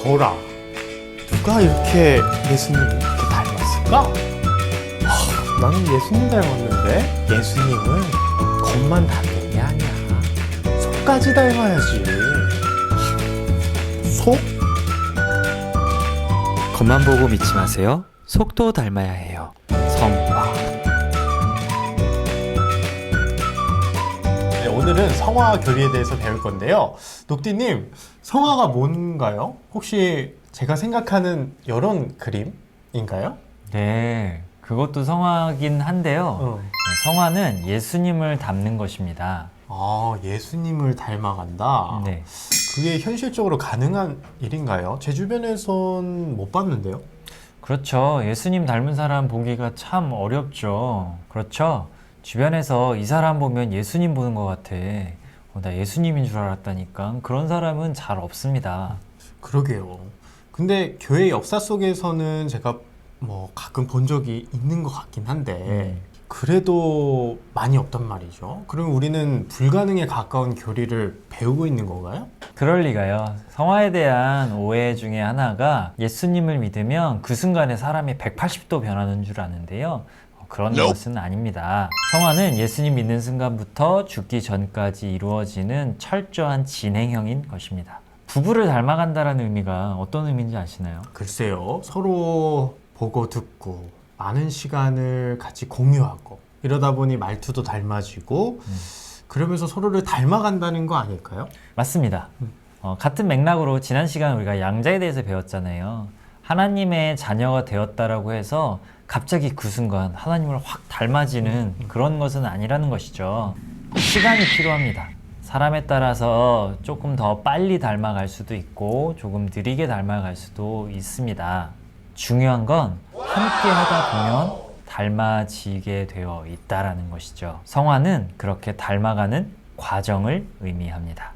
거라, 누가 이렇게 예수님을 이렇게 닮았을까? 나는 예수님 닮았는데 예수님은 겉만 닮는 게 아니야. 속까지 닮아야지. 속? 겉만 보고 믿지 마세요. 속도 닮아야 해요. 성화. 네, 오늘은 성화 교리에 대해서 배울 건데요. 녹디님, 성화가 뭔가요? 혹시 제가 생각하는 이런 그림인가요? 네, 그것도 성화긴 한데요. 어. 네, 성화는 예수님을 닮는 것입니다. 아, 예수님을 닮아간다. 네, 그게 현실적으로 가능한 일인가요? 제 주변에선 못 봤는데요. 그렇죠. 예수님 닮은 사람 보기가 참 어렵죠. 그렇죠. 주변에서 이 사람 보면 예수님 보는 것 같아. 나 예수님인 줄 알았다니까. 그런 사람은 잘 없습니다. 그러게요. 근데 교회 역사 속에서는 제가 뭐 가끔 본 적이 있는 것 같긴 한데 그래도 많이 없단 말이죠. 그럼 우리는 불가능에 가까운 교리를 배우고 있는 건가요? 그럴 리가요. 성화에 대한 오해 중에 하나가 예수님을 믿으면 그 순간에 사람이 180도 변하는 줄 아는데요. 그런 것은 아닙니다. 성화는 예수님 믿는 순간부터 죽기 전까지 이루어지는 철저한 진행형인 것입니다. 부부를 닮아간다는 의미가 어떤 의미인지 아시나요? 글쎄요. 서로 보고 듣고 많은 시간을 같이 공유하고 이러다 보니 말투도 닮아지고 그러면서 서로를 닮아간다는 거 아닐까요? 맞습니다. 같은 맥락으로 지난 시간 우리가 양자에 대해서 배웠잖아요. 하나님의 자녀가 되었다라고 해서 갑자기 그 순간 하나님을 확 닮아지는 그런 것은 아니라는 것이죠. 시간이 필요합니다. 사람에 따라서 조금 더 빨리 닮아갈 수도 있고 조금 느리게 닮아갈 수도 있습니다. 중요한 건 함께 하다 보면 닮아지게 되어 있다라는 것이죠. 성화는 그렇게 닮아가는 과정을 의미합니다.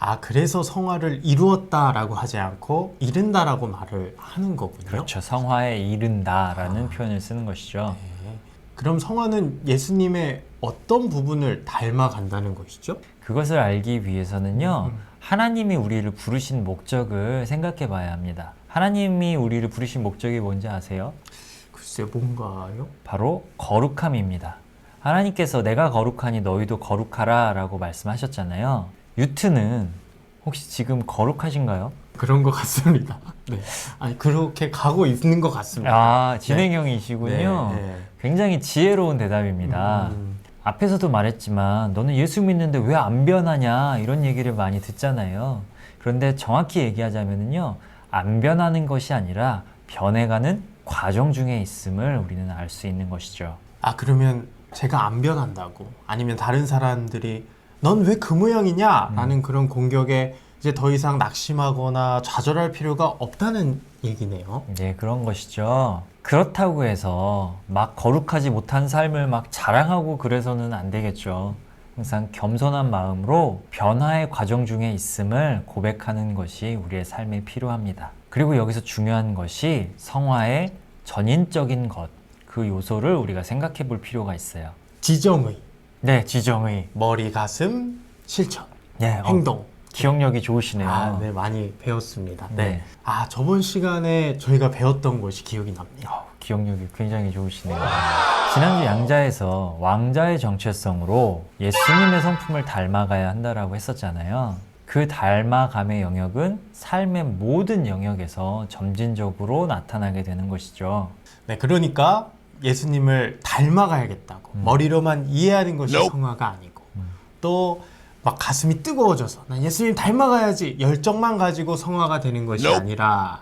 아, 그래서 성화를 이루었다라고 하지 않고 이룬다라고 말을 하는 거군요. 그렇죠. 성화에 이른다라는 표현을 쓰는 것이죠. 네. 그럼 성화는 예수님의 어떤 부분을 닮아간다는 것이죠? 그것을 알기 위해서는요, 하나님이 우리를 부르신 목적을 생각해 봐야 합니다. 하나님이 우리를 부르신 목적이 뭔지 아세요? 글쎄, 뭔가요? 바로 거룩함입니다. 하나님께서 내가 거룩하니 너희도 거룩하라 라고 말씀하셨잖아요. 유트는 혹시 지금 거룩하신가요? 그런 것 같습니다. 네. 아니, 그렇게 가고 있는 것 같습니다. 아, 진행형이시군요. 네, 네. 굉장히 지혜로운 대답입니다. 앞에서도 말했지만 너는 예수 믿는데 왜 안 변하냐 이런 얘기를 많이 듣잖아요. 그런데 정확히 얘기하자면요, 안 변하는 것이 아니라 변해가는 과정 중에 있음을 우리는 알 수 있는 것이죠. 아, 그러면 제가 안 변한다고 아니면 다른 사람들이 넌 왜 그 모양이냐? 라는 그런 공격에 이제 더 이상 낙심하거나 좌절할 필요가 없다는 얘기네요. 네, 그런 것이죠. 그렇다고 해서 막 거룩하지 못한 삶을 막 자랑하고 그래서는 안 되겠죠. 항상 겸손한 마음으로 변화의 과정 중에 있음을 고백하는 것이 우리의 삶에 필요합니다. 그리고 여기서 중요한 것이 성화의 전인적인 것, 그 요소를 우리가 생각해 볼 필요가 있어요. 지정의, 네, 지정의. 머리, 가슴, 실천, 네, 행동. 기억력이 좋으시네요. 아, 네, 많이 배웠습니다. 네. 네. 아, 저번 시간에 저희가 배웠던 것이 기억이 납니다. 기억력이 굉장히 좋으시네요. 지난주 양자에서 왕자의 정체성으로 예수님의 성품을 닮아가야 한다라고 했었잖아요. 그 닮아감의 영역은 삶의 모든 영역에서 점진적으로 나타나게 되는 것이죠. 네, 그러니까 예수님을 닮아가야겠다고 머리로만 이해하는 것이 성화가 아니고 또 막 가슴이 뜨거워져서 난 예수님 닮아가야지 열정만 가지고 성화가 되는 것이 아니라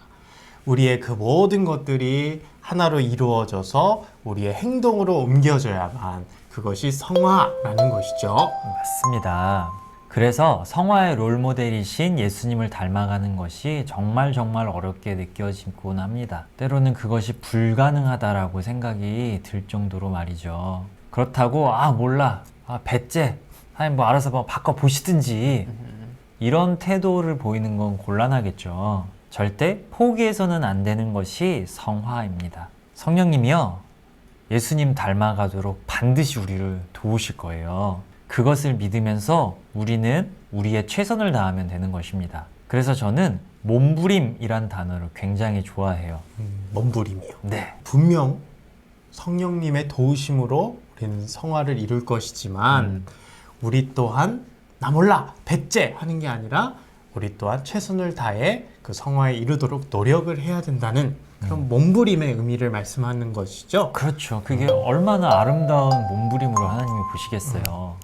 우리의 그 모든 것들이 하나로 이루어져서 우리의 행동으로 옮겨져야만 그것이 성화라는 것이죠. 맞습니다. 그래서 성화의 롤모델이신 예수님을 닮아가는 것이 정말 어렵게 느껴지곤 합니다. 때로는 그것이 불가능하다라고 생각이 들 정도로 말이죠. 그렇다고 몰라, 배째, 아니 뭐 알아서 뭐 바꿔보시든지 이런 태도를 보이는 건 곤란하겠죠. 절대 포기해서는 안 되는 것이 성화입니다. 성령님이요, 예수님 닮아가도록 반드시 우리를 도우실 거예요. 그것을 믿으면서 우리는 우리의 최선을 다하면 되는 것입니다. 그래서 저는 몸부림이란 단어를 굉장히 좋아해요. 몸부림이요. 네. 분명 성령님의 도우심으로 우리는 성화를 이룰 것이지만 우리 또한 나 몰라 배째 하는 게 아니라 우리 또한 최선을 다해 그 성화에 이르도록 노력을 해야 된다는 그런 몸부림의 의미를 말씀하는 것이죠. 그렇죠. 그게 얼마나 아름다운 몸부림으로 하나님이 보시겠어요.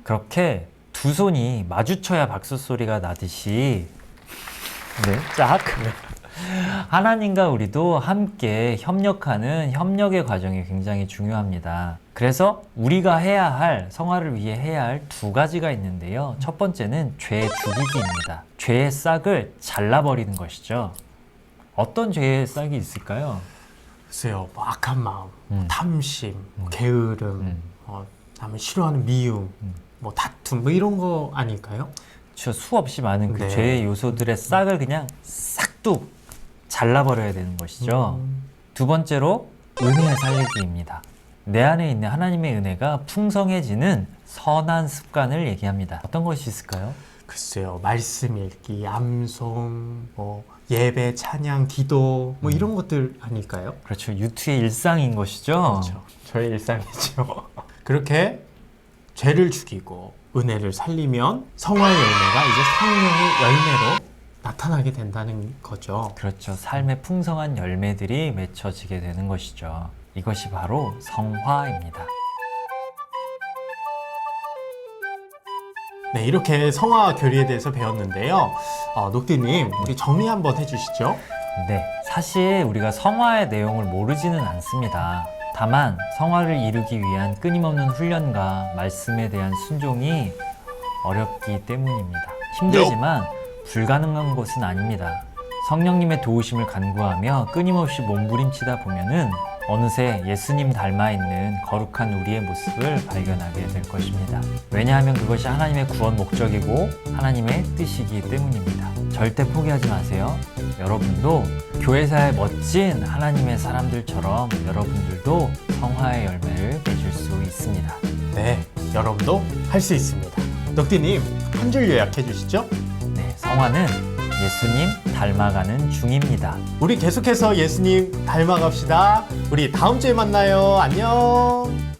그렇게 두 손이 마주쳐야 박수 소리가 나듯이 네, 짝. 하나님과 우리도 함께 협력하는 협력의 과정이 굉장히 중요합니다. 그래서 우리가 해야 할, 성화를 위해 해야 할 두 가지가 있는데요. 첫 번째는 죄 죽이기입니다. 죄의 싹을 잘라버리는 것이죠. 어떤 죄의 싹이 있을까요? 글쎄요, 뭐 악한 마음, 탐심, 게으름, 다음에 싫어하는 미움, 뭐 다툼, 뭐 이런 거 아닐까요? 저 수없이 많은 그 네. 죄의 요소들의 싹을 그냥 싹둑 잘라버려야 되는 것이죠. 두 번째로 은혜 살리기입니다. 내 안에 있는 하나님의 은혜가 풍성해지는 선한 습관을 얘기합니다. 어떤 것이 있을까요? 글쎄요, 말씀 읽기, 암송, 뭐 예배, 찬양, 기도, 뭐 이런 것들 아닐까요? 그렇죠. 유투의 일상인 것이죠. 그렇죠. 저의 일상이죠. 그렇게 죄를 죽이고 은혜를 살리면 성화의 열매가 이제 성령의 열매로 나타나게 된다는 거죠. 그렇죠. 삶의 풍성한 열매들이 맺혀지게 되는 것이죠. 이것이 바로 성화입니다. 네, 이렇게 성화 교리에 대해서 배웠는데요. 녹디님, 우리 정리 한번 해주시죠. 네, 사실 우리가 성화의 내용을 모르지는 않습니다. 다만 성화를 이루기 위한 끊임없는 훈련과 말씀에 대한 순종이 어렵기 때문입니다. 힘들지만 불가능한 것은 아닙니다. 성령님의 도우심을 간구하며 끊임없이 몸부림치다 보면은 어느새 예수님 닮아 있는 거룩한 우리의 모습을 발견하게 될 것입니다. 왜냐하면 그것이 하나님의 구원 목적이고 하나님의 뜻이기 때문입니다. 절대 포기하지 마세요. 여러분도 교회사의 멋진 하나님의 사람들처럼 여러분들도 성화의 열매를 맺을 수 있습니다. 네, 여러분도 할 수 있습니다. 녹디님, 한 줄 요약해 주시죠. 네, 성화는 예수님 닮아가는 중입니다. 우리 계속해서 예수님 닮아갑시다. 우리 다음 주에 만나요. 안녕.